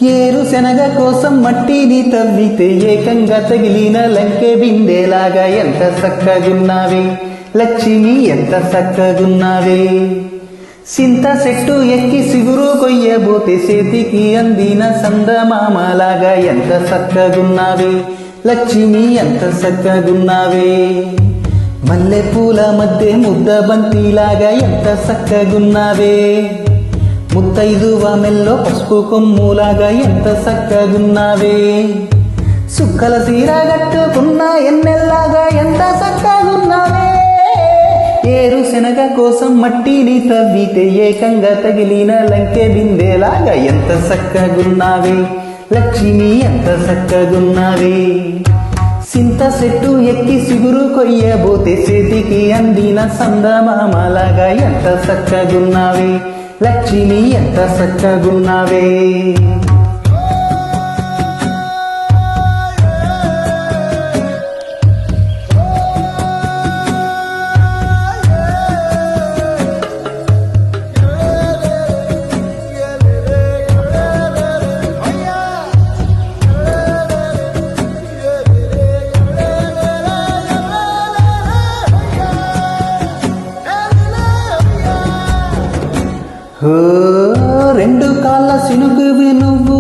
ఏరుశనగ కోసం మట్టిని తవ్వితే ఏకంగా తగిలిన లంకె బిందెలాగా ఎంత చక్కగున్నావే లక్ష్మి, ఎంత చక్కగున్నావే. సింత చెట్టు ఎక్కి సిగురు కొయ్యబోతే చేతికి అందిన సందమామలాగా ఎంత చక్కగున్నావే లక్ష్మి, ఎంత చక్కగున్నావే. మల్లెపూల మధ్య ముద్ద బంతిలాగా ఎంత చక్కగున్నావే. ముత్తైదువ మెల్లో పసుపు కొమ్ములాగా ఎంత చక్కగున్నావే. సుక్కల సీర కట్టుకున్న ఎన్నెల్లాగా ఎంత చక్కగున్నావే. ఏరుశనగ కోసం మట్టిని తవ్వితే ఏకంగా తగిలిన లంకె బిందెలాగా ఎంత చక్కగున్నావే లక్ష్మి, ఎంత చక్కగున్నావే. సింత చెట్టు ఎక్కి సిగురు కొయ్యబోతే చేతికి అందిన సందమామలాగా ఎంత చక్కగున్నావే లక్ష్మి, ఎంత చక్కగున్నావే. ఓ రెండు కాళ్ళ సినుగువి నువ్వు,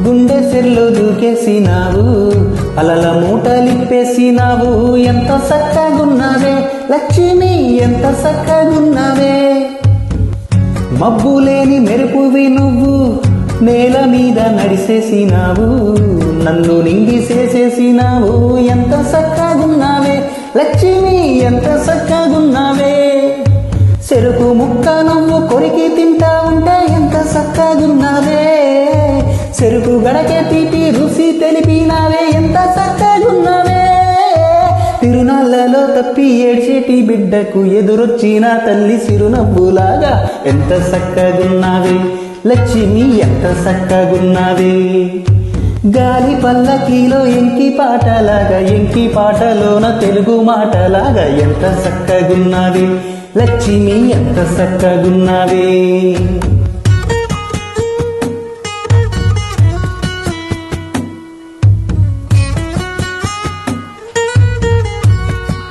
గుండె సెర్లో దూకేసినావు, అలల మూటలిప్పేసినావు. ఎంత చక్కగున్నావే లక్ష్మి, ఎంత చక్కగున్నావే. మబ్బులేని మెరుపువి నువ్వు, నేల మీద నడిసేసినావు, నన్ను నింగిసేసేసినావు. ఎంత చక్కగున్నావే లక్ష్మి, ఎంత చక్కగున్నావే. చెరుకు ముక్క నువ్వు కొరికి తింటా ఉంటే ఎంత చక్కగున్నావే. చెరుకు గడకే తీపి రుచి తెలిపినావే, ఎంత చక్కగున్నావే. తిరునాళ్ళలో తప్పి ఏడ్చేటి బిడ్డకు ఎదురొచ్చిన తల్లి సిరునవ్వులాగా ఎంత చక్కగున్నావే లక్ష్మి, ఎంత చక్కగున్నావే. గాలి పల్లకీలో ఎంకి పాటలాగా, ఎంకి పాటలోన తెలుగు మాటలాగా ఎంత చక్కగున్నావే లక్ష్మి, ఎంత చక్కగున్నావే.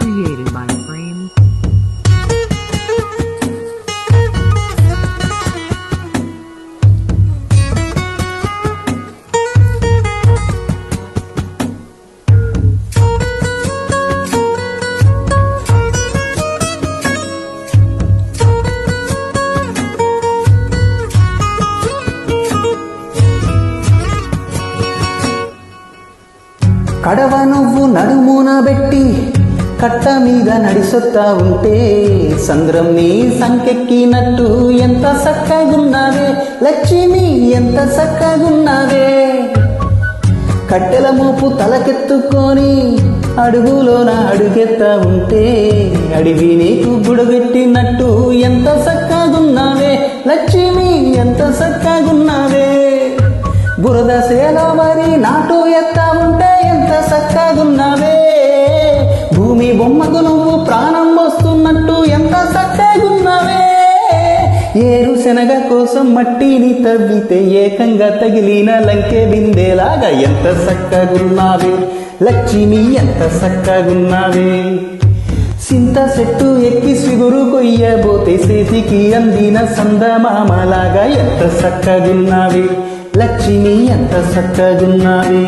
Created by Frame. కడవ నువ్వు నడుమున పెట్టి కట్ట మీద నడిసొత్తా ఉంటే సంద్రం నీ సంకెక్కినట్టు ఎంత చక్కగున్నావే లక్ష్మి, ఎంత చక్కగున్నావే. కట్టెల మోపు తలకెత్తుకొని అడుగులోన అడుగెత్తా ఉంటే అడివి నీకు గుడబెట్టినట్టు ఎంత చక్కగున్నావే లక్ష్మి, ఎంత చక్కగున్నావే. బురద సేలో మరి నాటు ఎత్తా ఉంటే ఎంత చక్కగున్నావే. భూమి బొమ్మకు నువ్వు ప్రాణం వస్తున్నట్టు ఎంత చక్కగున్నావే. ఏరుశనగ కోసం మట్టిని తవ్వితే ఏకంగా తగిలిన లంకె బిందెలాగా ఎంత చక్కగున్నావే లక్ష్మి, ఎంత చక్కగున్నావే. సింత చెట్టు ఎక్కి సిగురు కొయ్యబోతే చేతికి అందిన సందమామలాగా ఎంత చక్కగున్నావే లక్ష్మి, ఎంత చక్కగున్నావే.